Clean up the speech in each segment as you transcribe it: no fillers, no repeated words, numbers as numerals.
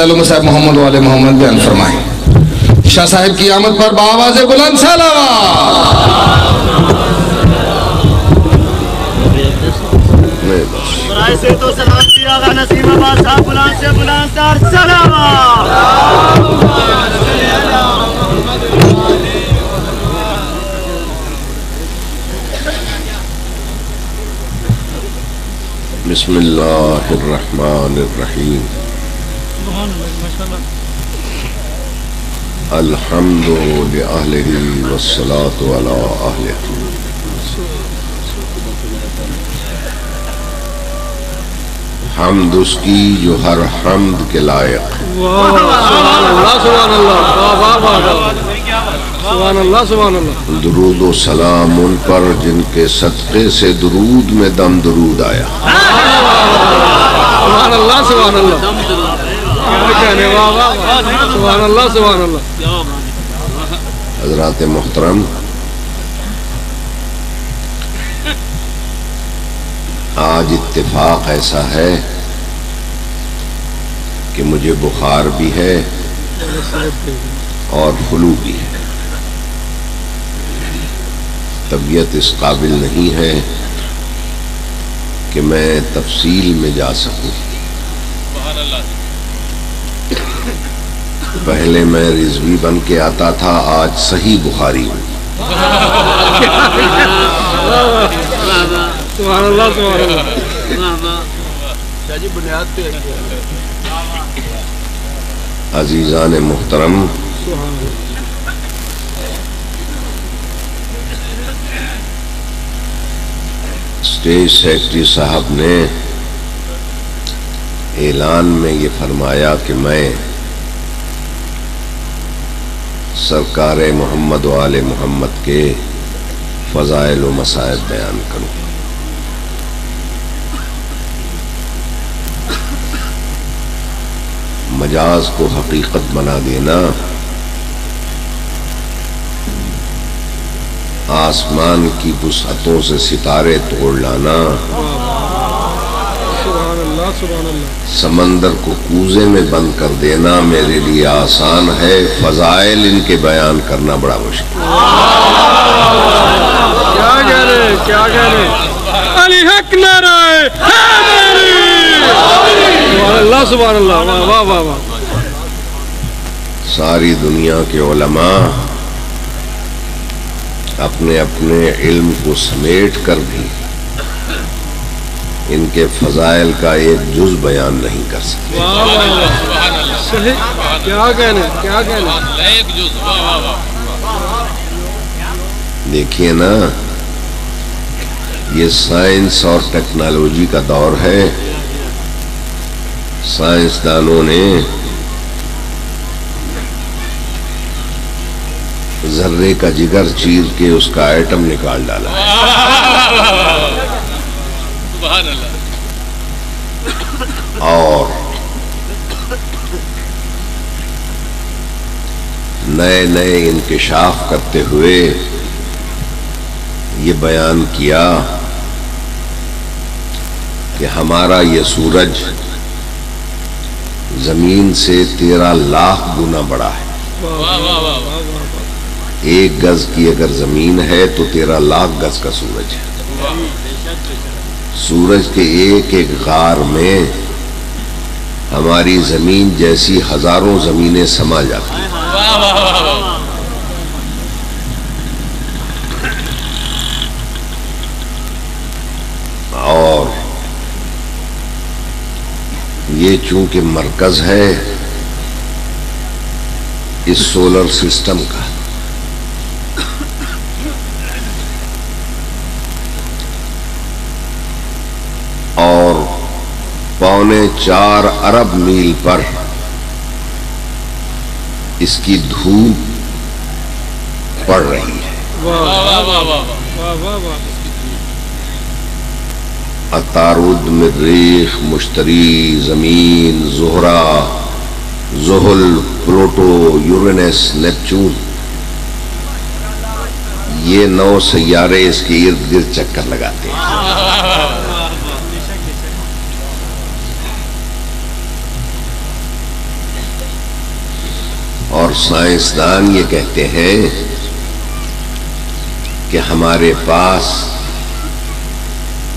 فضائل و مصائب محمد و آل محمد بیان فرمائیں۔ شاہ صاحب کی آمد پر بآواز بلند صلوات۔ برائے سے تو سلام کی آغا نسیم آباد صاحب بلند سے بلند تر سلامات۔ بسم اللہ الرحمن الرحیم۔ الحمد لأہلہ والصلاة علی اہلہ۔ حمد اس کی جو ہر حمد کے لائق۔ سبحان اللہ سبحان اللہ سبحان اللہ سبحان اللہ۔ درود و سلام ان پر جن کے صدقے سے درود میں دم درود آیا۔ سبحان اللہ سبحان اللہ سبحان اللہ سبحان اللہ۔ حضرات محترم، آج اتفاق ایسا ہے کہ مجھے بخار بھی ہے اور فلو بھی ہے۔ طبیعت اس قابل نہیں ہے کہ میں تفصیل میں جا سکوں۔ پہلے میں رضوی بن کے آتا تھا، آج صحیح بخاری ہوں۔ سبحان اللہ سبحان اللہ۔ جی بنیاد پہ عزیزان محترم، اسٹیج سیکرٹری صاحب نے اعلان میں یہ فرمایا کہ میں سرکار محمد و آل محمد کے فضائل و مصائب بیان کروں۔ مجاز کو حقیقت بنا دینا، آسمان کی وسعتوں سے ستارے توڑ لانا، سبحان اللہ سبحان اللہ، سمندر کو کوزے میں بند کر دینا میرے لیے آسان ہے، فضائل ان کے بیان کرنا بڑا مشکل۔ کیا کہہ رہے کیا کہہ رہے، علی حق نعرہ حیدری، سبحان اللہ سبحان اللہ، واہ واہ واہ۔ ساری دنیا کے علماء اپنے اپنے علم کو سمیٹ کر بھی ان کے فضائل کا ایک جز بیان نہیں کر سکتے۔ صحیح، کیا کہنے کیا کہنے، ایک جز، واہ واہ واہ۔ دیکھیے نا، یہ سائنس اور ٹیکنالوجی کا دور ہے۔ سائنسدانوں نے ذرے کا جگر چیر کے اس کا ایٹم نکال ڈالا۔ سبحان اللہ۔ اور نئے نئے انکشاف کرتے ہوئے یہ بیان کیا کہ ہمارا یہ سورج زمین سے 13 لاکھ گنا بڑا ہے۔ ایک گز کی اگر زمین ہے تو 13 لاکھ گز کا سورج ہے۔ سورج کے ایک ایک غار میں ہماری زمین جیسی ہزاروں زمینیں سما جاتی ہیں۔ اور یہ چونکہ مرکز ہے اس سولر سسٹم کا، اور 4.25 ارب میل پر اس کی دھوپ پڑ رہی ہے۔ عطارد، مریخ، مشتری، زمین، زہرہ، زحل، پلوٹو، یورینس، نیپچون، یہ 9 سیارے اس کے ارد گرد چکر لگاتے ہیں۔ اور سائنسدان یہ کہتے ہیں کہ ہمارے پاس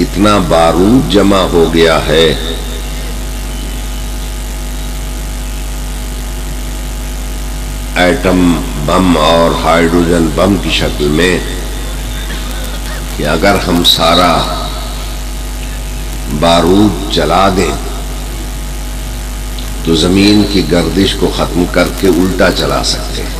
اتنا بارود جمع ہو گیا ہے ایٹم بم اور ہائیڈروجن بم کی شکل میں کہ اگر ہم سارا بارود جلا دیں تو زمین کی گردش کو ختم کر کے الٹا چلا سکتے ہیں۔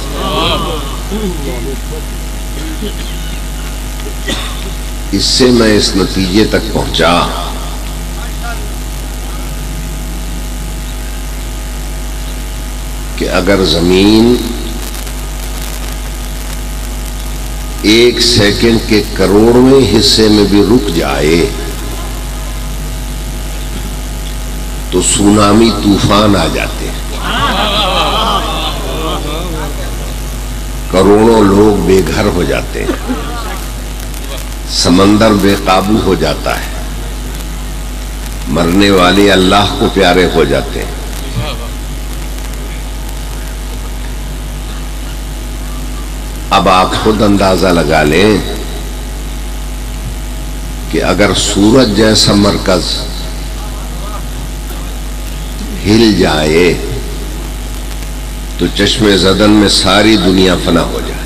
اس سے میں اس نتیجے تک پہنچا کہ اگر زمین ایک سیکنڈ کے کروڑویں حصے میں بھی رک جائے تو سونامی طوفان آ جاتے ہیں، کروڑوں لوگ بے گھر ہو جاتے ہیں، سمندر بے قابو ہو جاتا ہے، مرنے والے اللہ کو پیارے ہو جاتے ہیں۔ اب آپ خود اندازہ لگا لیں کہ اگر سورج جیسا مرکز ہل جائے تو چشم زدن میں ساری دنیا فنا ہو جائے۔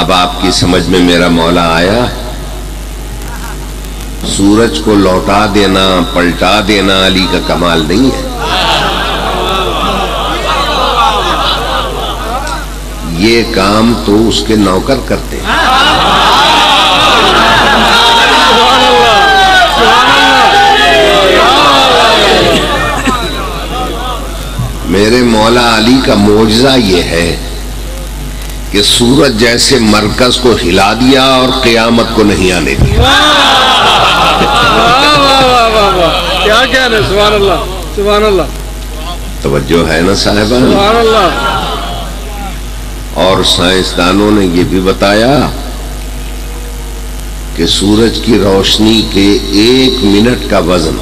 اب آپ کی سمجھ میں میرا مولا آیا؟ سورج کو لوٹا دینا، پلٹا دینا علی کا کمال نہیں ہے، یہ کام تو اس کے نوکر کرتے ہیں۔ میرے مولا علی کا معجزہ یہ ہے کہ سورج جیسے مرکز کو ہلا دیا اور قیامت کو نہیں آنے دیا۔ کیا کہہ رہے، سبحان اللہ، سبحان اللہ، توجہ ہے نا صاحبان؟ سبحان اللہ۔ اور سائنسدانوں نے یہ بھی بتایا کہ سورج کی روشنی کے 1 منٹ کا وزن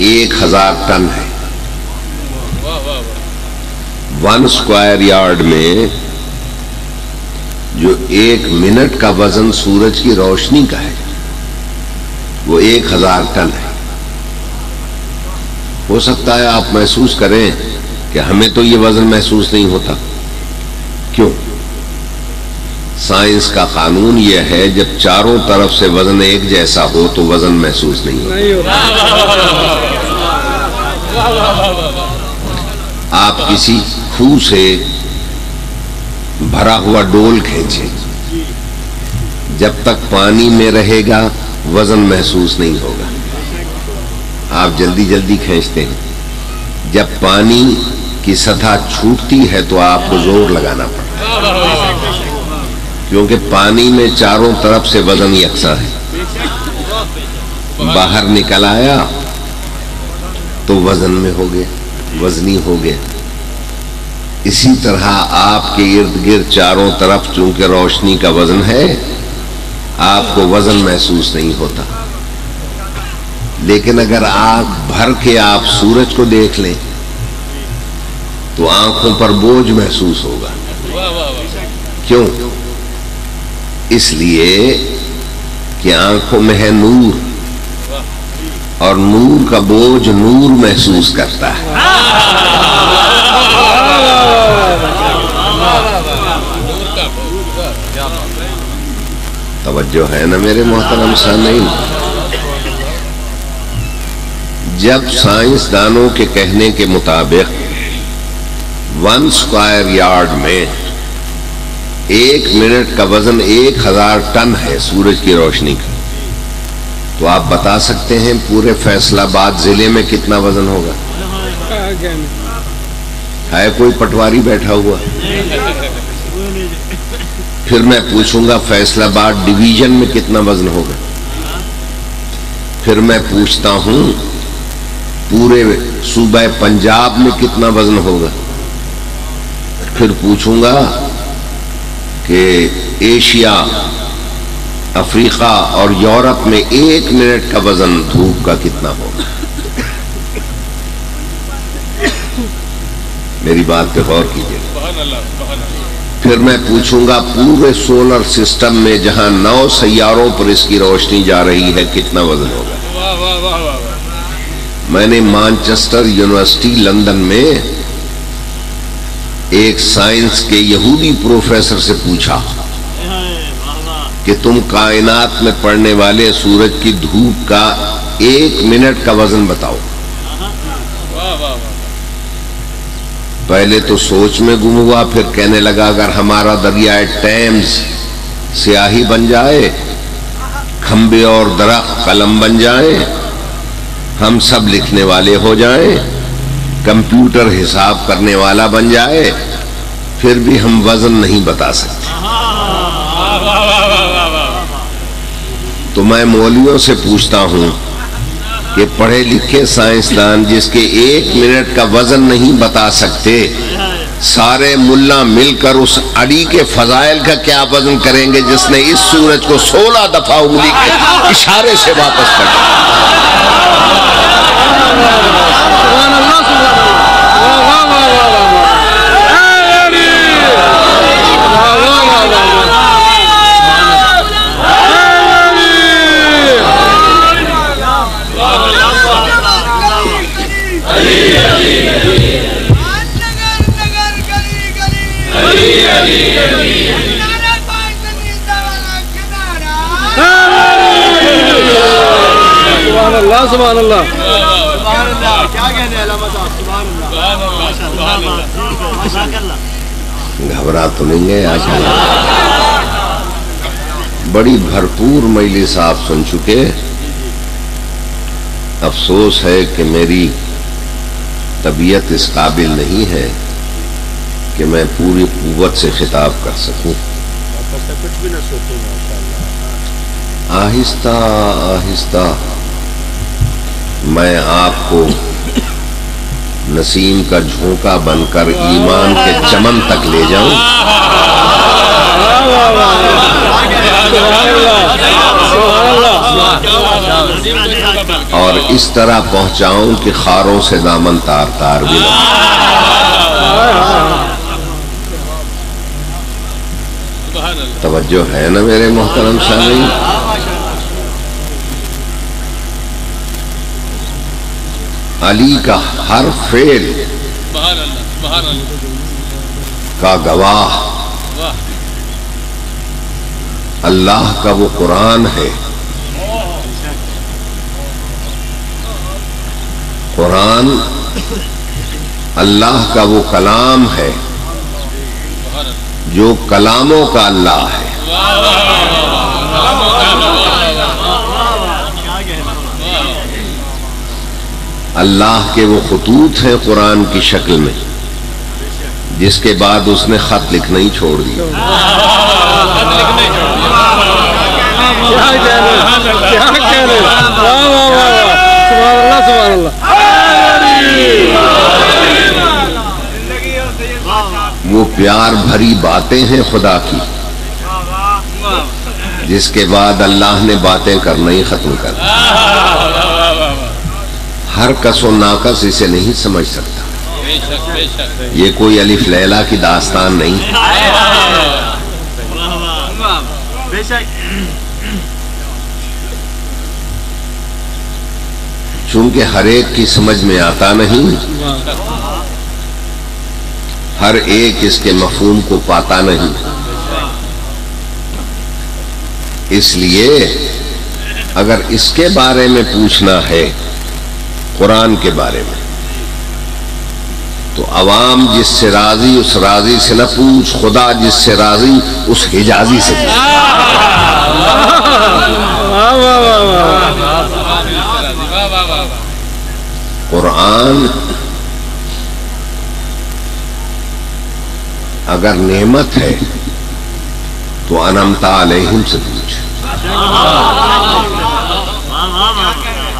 1000 ٹن ہے۔ 1 اسکوائر یارڈ میں جو 1 منٹ کا وزن سورج کی روشنی کا ہے وہ 1000 ٹن ہے۔ ہو سکتا ہے آپ محسوس کریں کہ ہمیں تو یہ وزن محسوس نہیں ہوتا، کیوں؟ سائنس کا قانون یہ ہے جب چاروں طرف سے وزن ایک جیسا ہو تو وزن محسوس نہیں ہوتا۔ آپ کسی کھو سے بھرا ہوا ڈول کھینچیں، جب تک پانی میں رہے گا وزن محسوس نہیں ہوگا، آپ جلدی جلدی کھینچتے ہیں، جب پانی کی سطح چھوٹتی ہے تو آپ کو زور لگانا پڑتا ہے، کیونکہ پانی میں چاروں طرف سے وزن یکساں ہے۔ باہر نکل آیا تو وزن میں ہو گیا، وزنی ہو گیا۔ اسی طرح آپ کے ارد گرد چاروں طرف چونکہ روشنی کا وزن ہے، آپ کو وزن محسوس نہیں ہوتا، لیکن اگر آنکھ بھر کے آپ سورج کو دیکھ لیں تو آنکھوں پر بوجھ محسوس ہوگا۔ کیوں؟ اس لیے کہ آنکھوں میں ہے نور، اور نور کا بوجھ نور محسوس کرتا ہے۔ توجہ ہے نا میرے محترم سامعین؟ جب سائنسدانوں کے کہنے کے مطابق 1 اسکوائر یارڈ میں 1 منٹ کا وزن 1000 ٹن ہے سورج کی روشنی کا، تو آپ بتا سکتے ہیں پورے فیصل آباد ضلع میں کتنا وزن ہوگا؟ ہے کوئی پٹواری بیٹھا ہوا؟ پھر میں پوچھوں گا فیصل آباد ڈویژن میں کتنا وزن ہوگا؟ پھر میں پوچھتا ہوں پورے صوبہ پنجاب میں کتنا وزن ہوگا؟ پھر پوچھوں گا کہ ایشیا، افریقہ اور یورپ میں 1 منٹ کا وزن دھوپ کا کتنا ہوگا؟ میری بات پہ غور کیجیے. سبحان اللہ سبحان اللہ. پھر میں پوچھوں گا پورے سولر سسٹم میں جہاں 9 سیاروں پر اس کی روشنی جا رہی ہے کتنا وزن ہوگا؟ واہ واہ واہ واہ. میں نے مانچسٹر یونیورسٹی لندن میں ایک سائنس کے یہودی پروفیسر سے پوچھا کہ تم کائنات میں پڑنے والے سورج کی دھوپ کا 1 منٹ کا وزن بتاؤ. واہ واہ. پہلے تو سوچ میں گم ہوا، پھر کہنے لگا اگر ہمارا دریائے ٹیمز سیاہی بن جائے، کھمبے اور درخت قلم بن جائیں، ہم سب لکھنے والے ہو جائیں، کمپیوٹر حساب کرنے والا بن جائے، پھر بھی ہم وزن نہیں بتا سکتے. تو میں مولویوں سے پوچھتا ہوں کہ پڑھے لکھے سائنسدان جس کے 1 منٹ کا وزن نہیں بتا سکتے، سارے ملا مل کر اس اڑی کے فضائل کا کیا وزن کریں گے جس نے اس سورج کو 16 دفعہ انگلی کے اشارے سے واپس کر دیا. سبحان اللہ سبحان اللہ. واہ واہ واہ واہ واہ. اے علی. واہ واہ واہ واہ. سبحان اللہ سبحان اللہ. کیا کہنے ہیں علامہ صاحب؟ سبحان اللہ. ماشاء اللہ. گھبرا تو نہیں گئے آج؟ بڑی بھرپور مجلس آپ سن چکے. افسوس ہے کہ میری طبیعت اس قابل نہیں ہے کہ میں پوری قوت سے خطاب کر سکوں. آہستہ آہستہ میں آپ کو نسیم کا جھونکا بن کر ایمان کے چمن تک لے جاؤں اور اس طرح پہنچاؤں کہ خاروں سے دامن تار تار بھی نہ. توجہ ہے نا میرے محترم سامعین؟ علی کا ہر فعل کا گواہ اللہ کا وہ قرآن ہے. قرآن اللہ کا وہ کلام ہے جو کلاموں کا اللہ ہے. اللہ کے وہ خطوط ہیں قرآن کی شکل میں جس کے بعد اس نے خط لکھنا ہی چھوڑ دیا. وہ پیار بھری باتیں ہیں خدا کی جس کے بعد اللہ نے باتیں کرنا ہی ختم کر دی. ہر کس و ناکس اسے نہیں سمجھ سکتا. یہ کوئی الف لیلا کی داستان نہیں. چونکہ ہر ایک کی سمجھ میں آتا نہیں، ہر ایک اس کے مفہوم کو پاتا نہیں، اس لیے اگر اس کے بارے میں پوچھنا ہے قرآن کے بارے میں تو عوام جس سے راضی اس راضی سے نہ پوچھ، خدا جس سے راضی اس حجازی سے پوچھ. قرآن اگر نعمت ہے تو انعمت علیہم سے پوچھ.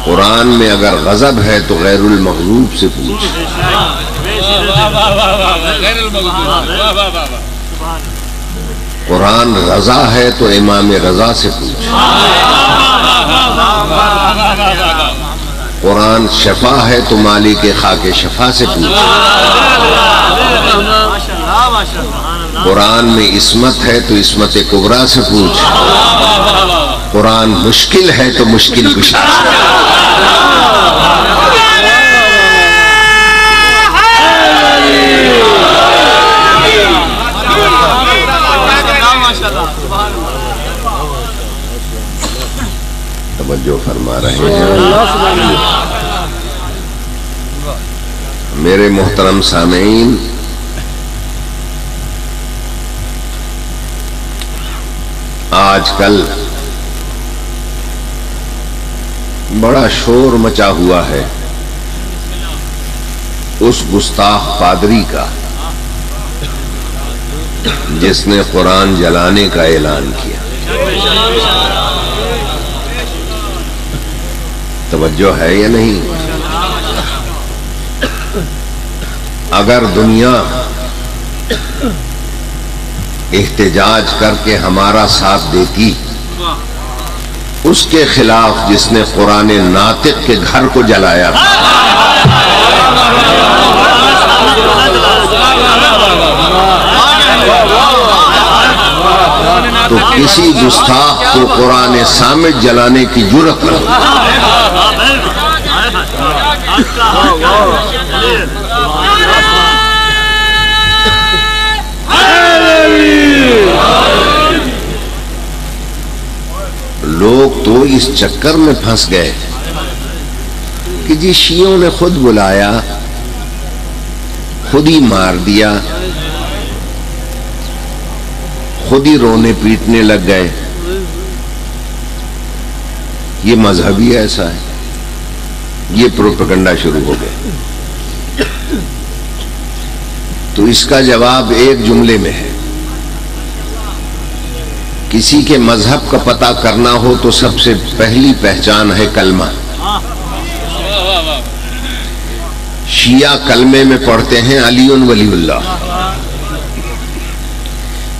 قرآن میں اگر غضب ہے تو غیر المغضوب سے پوچھ. قرآن رضا ہے تو امام رضا سے پوچھ. قرآن شفا ہے تو مالک خاک شفا سے پوچھ، ماشاءاللہ ماشاءاللہ، قرآن میں عصمت ہے تو عصمت کبریٰ سے پوچھ، قرآن مشکل ہے تو مشکل کشا سے توجہ فرما رہے ہیں۔ میرے محترم سامعین، آج کل بڑا شور مچا ہوا ہے اس گستاخ پادری کا جس نے قرآن جلانے کا اعلان کیا۔ توجہ ہے یا نہیں؟ اگر دنیا احتجاج کر کے ہمارا ساتھ دیتی اس کے خلاف جس نے قرآن ناطق کے گھر کو جلایا تھا، تو کسی گستاخ کو قرآن صامت جلانے کی جرأت نہیں۔ لوگ تو اس چکر میں پھنس گئے کہ جی شیعوں نے خود بلایا، خود ہی مار دیا، خود ہی رونے پیٹنے لگ گئے، یہ مذہبی ایسا ہے، یہ پروپیگنڈا شروع ہو گئے۔ تو اس کا جواب ایک جملے میں ہے، کسی کے مذہب کا پتہ کرنا ہو تو سب سے پہلی پہچان ہے کلمہ۔ شیعہ کلمے میں پڑھتے ہیں علی ولی اللہ،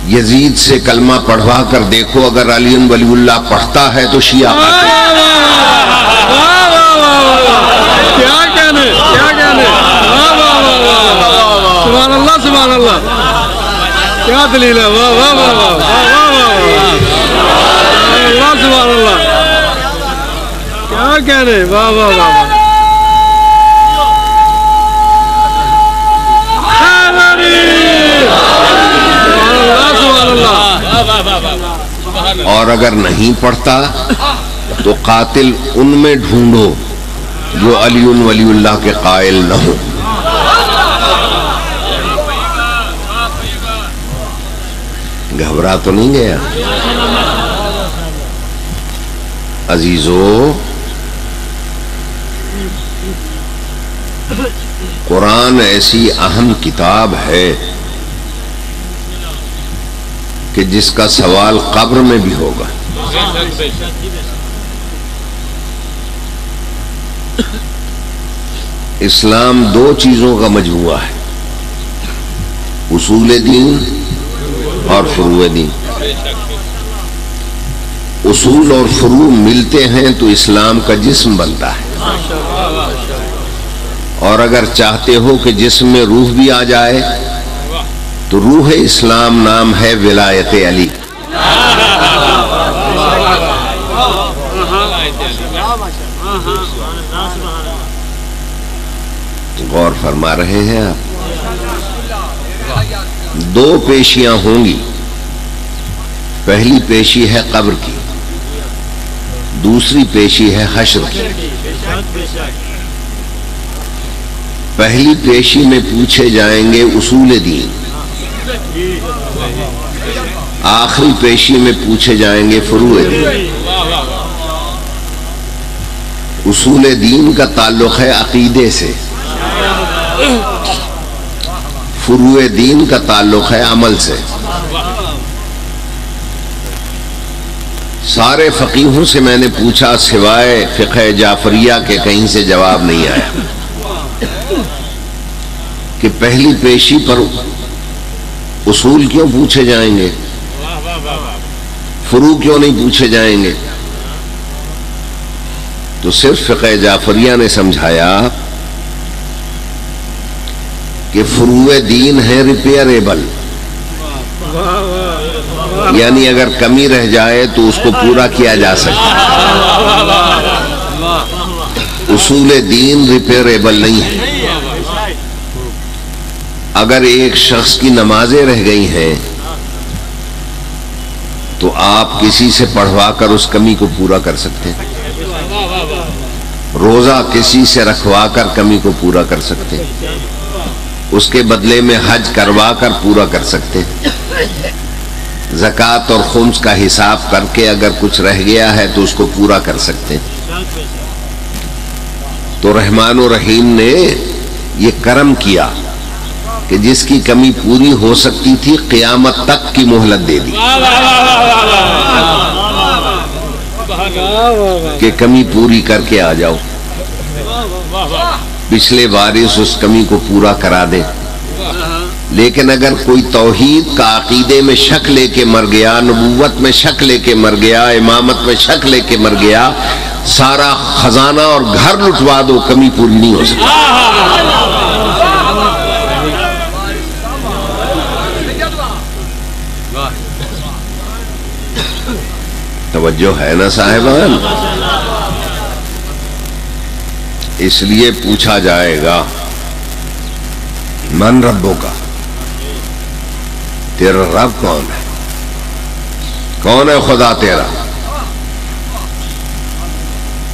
یزید سے کلمہ پڑھوا کر دیکھو، اگر علی ولی اللہ پڑھتا ہے تو شیعہ قاتل۔ کیا کہنے، کیا کہنے، سبحان اللہ سبحان اللہ، کیا دلیل ہے، واہ واہ واہ واہ اللہ سبحان اللہ، کیا کہنے، واہ واہ واہ واہ۔ اور اگر نہیں پڑھتا تو قاتل ان میں ڈھونڈو جو علی ولی اللہ کے قائل نہ ہو۔ گھبرا تو نہیں گیا؟ عزیزو، قرآن ایسی اہم کتاب ہے کہ جس کا سوال قبر میں بھی ہوگا۔ اسلام دو چیزوں کا مجموعہ ہے، اصول دین اور فروع دین۔ اصول اور فروع ملتے ہیں تو اسلام کا جسم بنتا ہے، اور اگر چاہتے ہو کہ جسم میں روح بھی آ جائے تو روح اسلام نام ہے ولایت علی۔ غور فرما رہے ہیں آپ؟ دو پیشیاں ہوں گی، پہلی پیشی ہے قبر کی، دوسری پیشی ہے حشر کی۔ پہلی پیشی میں پوچھے جائیں گے اصول دین، آخری پیشی میں پوچھے جائیں گے فروع دین۔ اصول دین کا تعلق ہے عقیدے سے، فروع دین کا تعلق ہے عمل سے۔ سارے فقیہوں سے میں نے پوچھا، سوائے فقہ جعفریہ کے کہیں سے جواب نہیں آیا کہ پہلی پیشی پر اصول کیوں پوچھے جائیں گے، فروع کیوں نہیں پوچھے جائیں گے۔ تو صرف فقہ جعفریہ نے سمجھایا کہ فروع دین ہے ریپیئریبل، یعنی اگر کمی رہ جائے تو اس کو پورا کیا جا سکتا ہے۔ اصول دین ریپیئریبل نہیں ہے۔ اگر ایک شخص کی نمازیں رہ گئی ہیں تو آپ کسی سے پڑھوا کر اس کمی کو پورا کر سکتے ہیں، روزہ کسی سے رکھوا کر کمی کو پورا کر سکتے ہیں، اس کے بدلے میں حج کروا کر پورا کر سکتے ہیں، زکوٰۃ اور خمس کا حساب کر کے اگر کچھ رہ گیا ہے تو اس کو پورا کر سکتے ہیں۔ تو رحمان و رحیم نے یہ کرم کیا کہ جس کی کمی پوری ہو سکتی تھی قیامت تک کی مہلت دے دی کہ کمی پوری کر کے آ جاؤ، پچھلے وارث اس کمی کو پورا کرا دے۔ لیکن اگر کوئی توحید کا عقیدے میں شک لے کے مر گیا، نبوت میں شک لے کے مر گیا، امامت میں شک لے کے مر گیا، سارا خزانہ اور گھر لٹوا دو، کمی پوری نہیں ہو سکتی۔ توجہ ہے نا صاحبان؟ اس لیے پوچھا جائے گا من ربوں کا، تیرا رب کون ہے؟ کون ہے خدا تیرا؟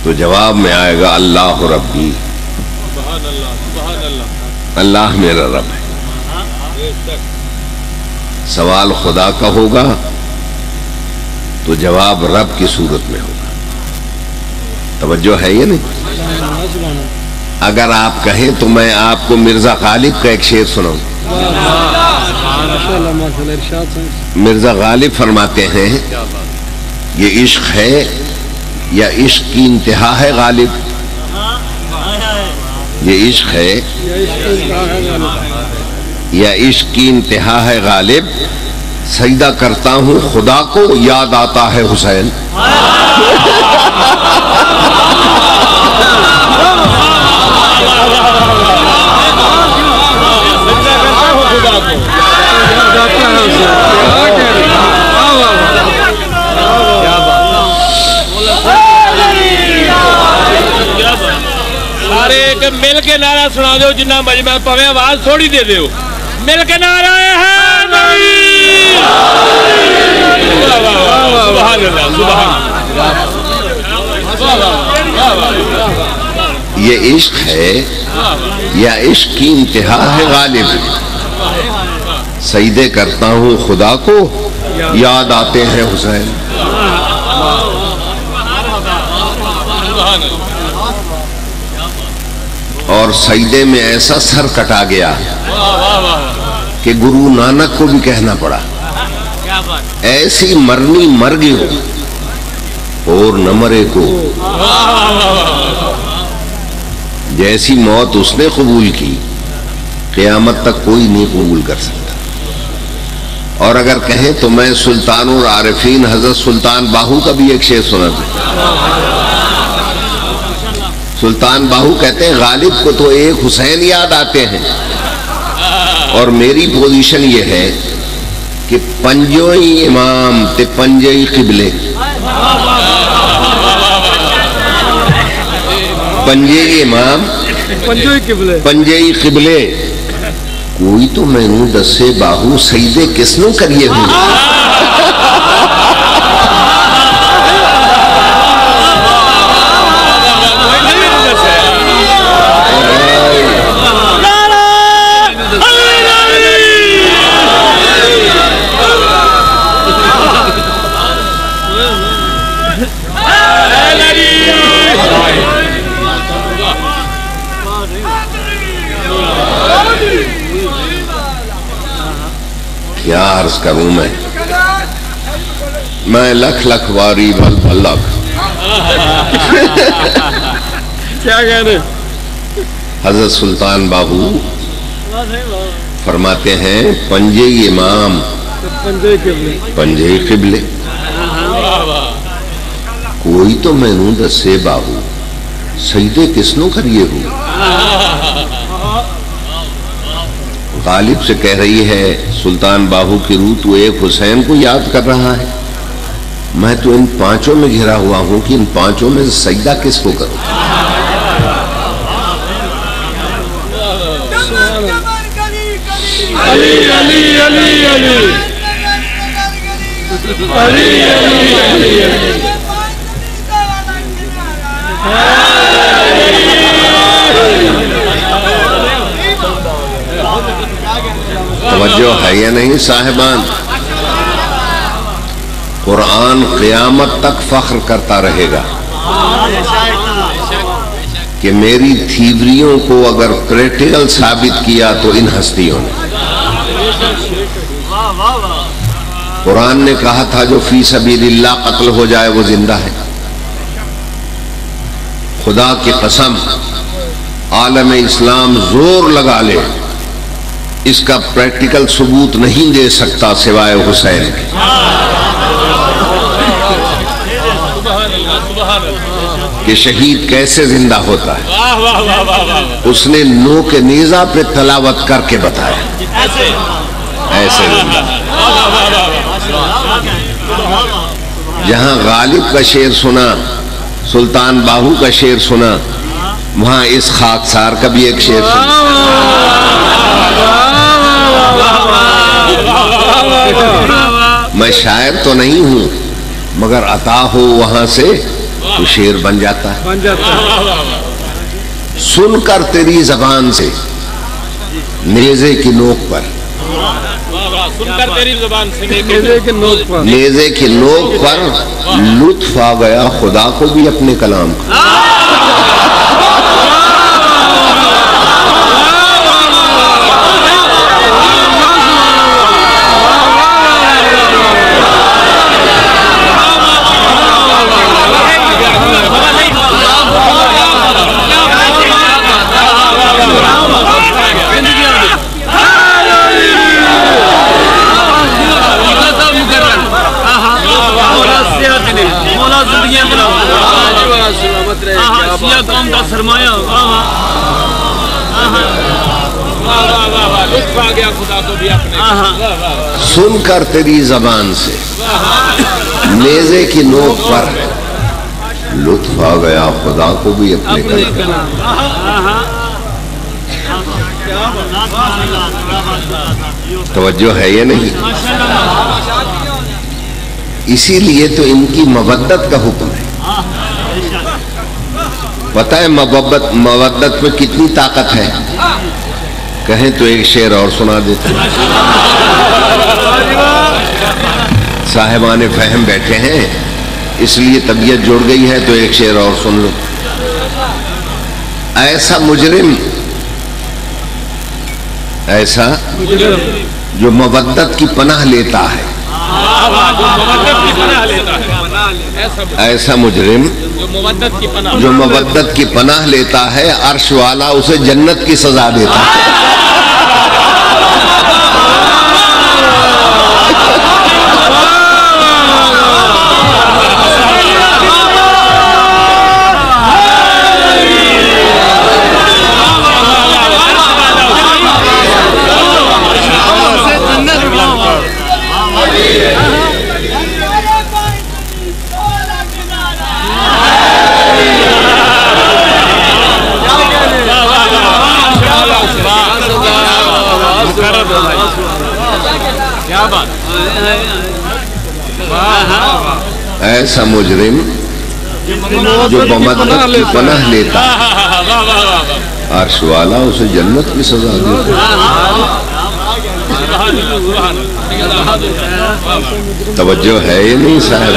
تو جواب میں آئے گا اللہ ربی، اللہ میرا رب ہے۔ سوال خدا کا ہوگا تو جواب رب کی صورت میں ہوگا۔ توجہ ہے یہ نہیں؟ اگر آپ کہیں تو میں آپ کو مرزا غالب کا ایک شعر سناؤں۔ مرزا غالب فرماتے ہیں یہ عشق ہے یا عشق کی انتہا ہے غالب، یہ عشق ہے یا عشق کی انتہا ہے غالب، سجدہ کرتا ہوں خدا کو یاد آتا ہے حسین۔ سارے مل کے نعرہ سنا دو، جنہ مجمع پوے آواز تھوڑی دے دیو، مل کے نعرہ ہے نبی۔ سبحان اللہ، سبحان۔ یہ عشق ہے یا عشق کی انتہا ہے غالب، سجدے کرتا ہوں خدا کو یاد آتے ہیں حسین۔ اور سجدے میں ایسا سر کٹا گیا کہ گرو نانک کو بھی کہنا پڑا ایسی مرنی مر گئی ہو اور نہ مرے کو، جیسی موت اس نے قبول کی قیامت تک کوئی نہیں قبول کر سکتا۔ اور اگر کہیں تو میں سلطان اور عارفین حضرت سلطان باہو کا بھی ایک شعر سنا دوں۔ سلطان باہو کہتے ہیں غالب کو تو ایک حسین یاد آتے ہیں، اور میری پوزیشن یہ ہے کہ پنجوئی امام تے پنجوئی قبلے، پنجوئی امام پنجوئی قبلے، کوئی تو میں نو دسے باہو سجدے کس نو کریے ہوئے۔ کیا عرض کروں میں لکھ لکھ واری بھل بھل لکھ۔ کیا کہنے؟ حضرت سلطان باہو فرماتے ہیں پنجے امام پنجے قبلے، کوئی تو میں نو دسے باہو سجدے کس نو کریے ہو؟ غالب سے کہہ رہی ہے سلطان باہو کی روح تو ایک حسین کو یاد کر رہا ہے، میں تو ان پانچوں میں گھرا ہوا ہوں کہ ان پانچوں میں سجدہ کس کو کروں؟ علی علی علی علی علی علی توجہ ہے یا نہیں صاحبان؟ قرآن قیامت تک فخر کرتا رہے گا کہ میری تھیوریوں کو اگر پریکٹیکل ثابت کیا تو ان ہستیوں نے۔ قرآن نے کہا تھا جو فی سبیل اللہ قتل ہو جائے وہ زندہ ہے۔ خدا کی قسم عالم اسلام زور لگا لے اس کا پریکٹیکل ثبوت نہیں دے سکتا سوائے حسین کے۔ کہ شہید کیسے زندہ ہوتا ہے اس نے نو کے نیزہ پہ تلاوت کر کے بتایا، ایسے زندہ۔ جہاں غالب کا شعر سنا، سلطان باہو کا شعر سنا، وہاں اس خاکسار کا بھی ایک شعر سنا۔ میں شاعر تو نہیں ہوں مگر عطا ہو وہاں سے تو شعر بن جاتا ہے۔ سن کر تیری زبان سے نیزے کی نوک پر، نیزے کی نوک پر لطف آ گیا خدا کو بھی اپنے کلام کا۔ سن کر تیری زبان سے نیزے کی نوک پر لطف آ گیا خدا کو بھی اپنے کلام۔ توجہ ہے یا نہیں؟ اسی لیے تو ان کی مودت کا حکم ہے۔ پتہ ہے مودت میں کتنی طاقت ہے؟ کہیں تو ایک شعر اور سنا دیتے ہیں۔ صاحبان فہم بیٹھے ہیں اس لیے طبیعت جڑ گئی ہے تو ایک شعر اور سن لو۔ ایسا مجرم، ایسا جو مودت کی پناہ لیتا ہے، ایسا مجرم جو مودت کی پناہ لیتا ہے عرش والا اسے جنت کی سزا دیتا ہے۔ ایسا مجرم جو مودت کی پناہ لیتا عرش والا اسے جنت کی سزا دیتا۔ توجہ ہے یہ نہیں صاحب؟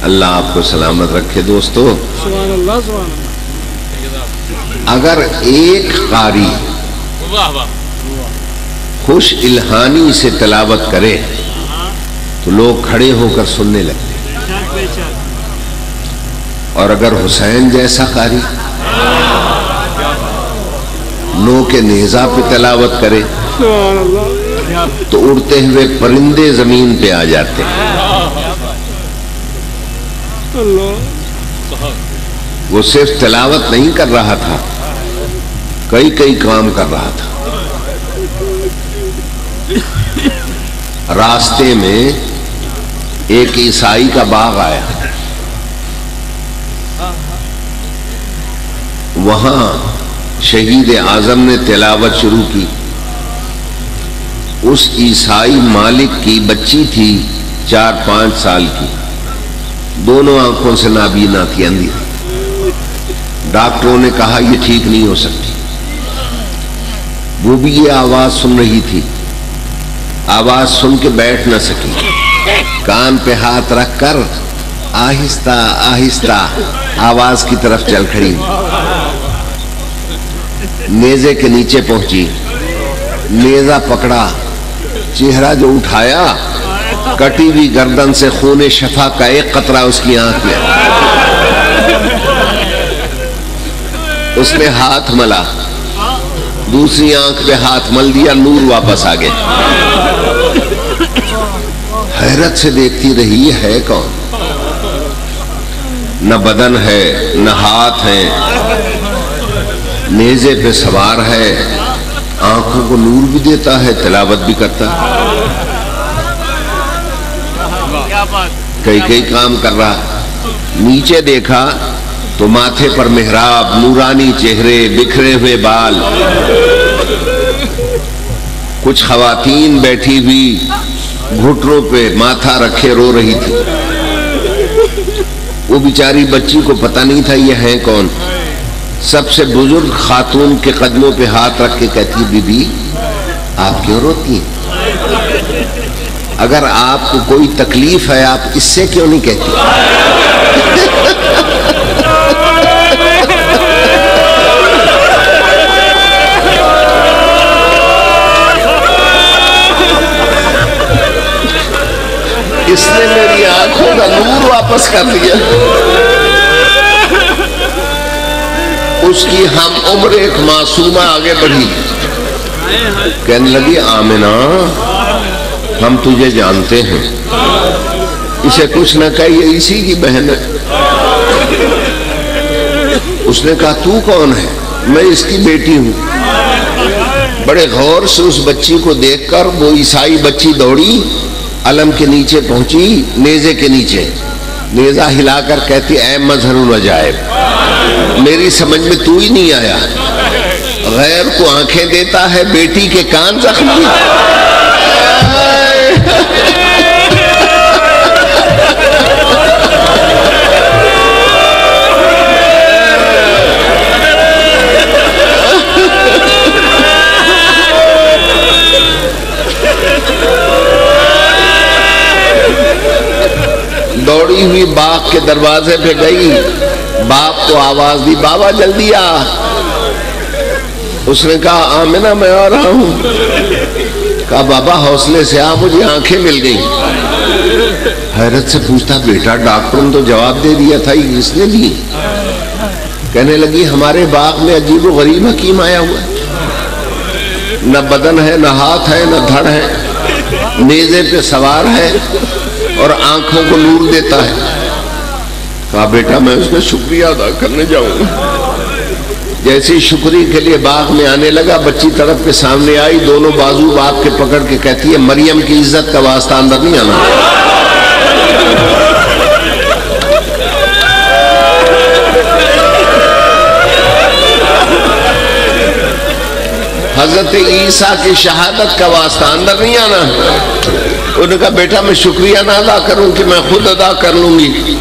اللہ آپ کو سلامت رکھے دوستو۔ اگر ایک قاری خوش الہانی سے تلاوت کرے تو لوگ کھڑے ہو کر سننے لگتے، اور اگر حسین جیسا قاری نو کے نیزہ پہ تلاوت کرے تو اڑتے ہوئے پرندے زمین پہ آ جاتے ہیں۔ وہ صرف تلاوت نہیں کر رہا تھا، کئی کام کر رہا تھا۔ راستے میں ایک عیسائی کا باغ آیا، وہاں شہید اعظم نے تلاوت شروع کی۔ اس عیسائی مالک کی بچی تھی 4-5 سال کی، دونوں آنکھوں سے نابینا تھی، اندھی تھی۔ ڈاکٹروں نے کہا یہ ٹھیک نہیں ہو سکتی۔ وہ بھی یہ آواز سن رہی تھی، آواز سن کے بیٹھ نہ سکی، کان پہ ہاتھ رکھ کر آہستہ آہستہ آواز کی طرف چل کھڑی، نیزے کے نیچے پہنچی، نیزہ پکڑا، چہرہ جو اٹھایا، کٹی ہوئی گردن سے خون شفا کا ایک قطرہ اس کی آنکھ میں۔ اس نے ہاتھ ملا، دوسری آنکھ پہ ہاتھ مل دیا، نور واپس آ گیا۔ حیرت سے دیکھتی رہی یہ ہے کون؟ نہ بدن ہے نہ ہاتھ ہیں، نیزے پہ سوار ہے، آنکھوں کو نور بھی دیتا ہے، تلاوت بھی کرتا ہے، کئی کام کر رہا ہے۔ نیچے دیکھا تو ماتھے پر محراب، نورانی چہرے، بکھرے ہوئے بال، کچھ خواتین بیٹھی ہوئی گھٹنوں پہ ماتھا رکھے رو رہی تھی۔ وہ بیچاری بچی کو پتہ نہیں تھا یہ ہیں کون۔ سب سے بزرگ خاتون کے قدموں پہ ہاتھ رکھ کے کہتی، بی بی آپ کیوں روتی ہیں؟ اگر آپ کو کوئی تکلیف ہے آپ اس سے کیوں نہیں کہتی؟ اس نے میری آنکھوں کا نور واپس کر دیا۔ اس کی ہم عمر ایک معصومہ آگے بڑھی، کہنے لگی آمنہ ہم تجھے جانتے ہیں، اسے کچھ نہ کہیے، اسی کی بہن ہے۔ اس نے کہا تو کون ہے؟ میں اس کی بیٹی ہوں۔ بڑے غور سے اس بچی کو دیکھ کر وہ عیسائی بچی دوڑی، علم کے نیچے پہنچی، نیزے کے نیچے نیزہ ہلا کر کہتی، اے مظہر العجائب، میری سمجھ میں تو ہی نہیں آیا، غیر کو آنکھیں دیتا ہے، بیٹی کے کان زخمی۔ دوڑی ہوئی باغ کے دروازے پہ گئی، باپ کو آواز دی، بابا جلدی آ۔ اس نے کہا آمنہ میں آ رہا ہوں۔ کہا بابا حوصلے سے آ، مجھے آنکھیں مل گئی۔ حیرت سے پوچھتا بیٹا ڈاکٹر نے تو جواب دے دیا تھا، یہ کس نے دی؟ کہنے لگی ہمارے باغ میں عجیب و غریب حکیم آیا ہوا ہے، نہ بدن ہے نہ ہاتھ ہے نہ دھڑ ہے، نیزے پہ سوار ہے اور آنکھوں کو نور دیتا ہے۔ کہا بیٹا میں اس کا شکریہ ادا کرنے جاؤں گا۔ جیسے شکری کے لیے باغ میں آنے لگا، بچی طرف کے سامنے آئی، دونوں بازو باپ کے پکڑ کے کہتی ہے مریم کی عزت کا واسطہ اندر نہیں آنا۔ حضرت عیسیٰ کی شہادت کا واسطہ اندر نہیں آنا۔ انہوں نے کہا بیٹا میں شکریہ نہ ادا کروں کہ میں خود ادا کر لوں گی۔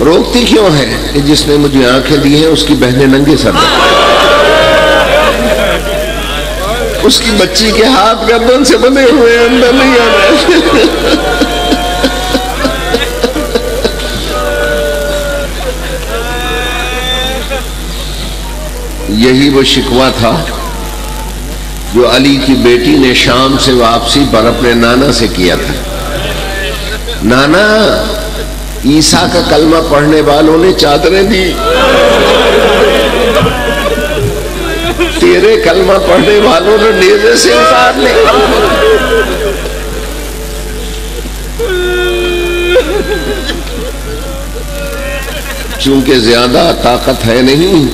روکتی کیوں ہے؟ کہ جس نے مجھے آنکھیں دی ہیں اس کی بہنیں ننگے سر ہیں، اس کی بچی کے ہاتھ گردن سے بندھے ہوئے اندر نہیں آنا۔ یہی وہ شکوہ تھا جو علی کی بیٹی نے شام سے واپسی پر اپنے نانا سے کیا تھا۔ نانا عیسیٰ کا کلمہ پڑھنے والوں نے چادریں دی، تیرے کلمہ پڑھنے والوں نے نیزے سے اتار لی۔ چونکہ زیادہ طاقت ہے نہیں،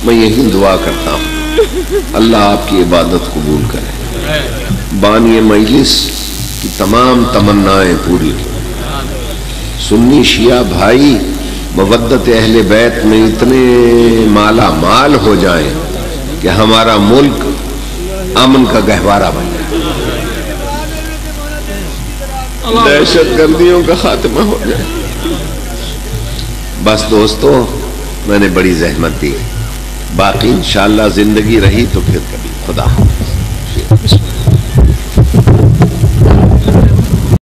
میں یہی دعا کرتا ہوں اللہ آپ کی عبادت قبول کرے، بانی مجلس کی تمام تمنائیں پوری ہوں۔ سنی شیعہ بھائی مودت اہل بیت میں اتنے مالا مال ہو جائیں کہ ہمارا ملک امن کا گہوارہ بن جائے، دہشت گردیوں کا خاتمہ ہو جائے۔ بس دوستو، میں نے بڑی زحمت دی، باقی انشاءاللہ زندگی رہی تو پھر کبھی خدا حافظ۔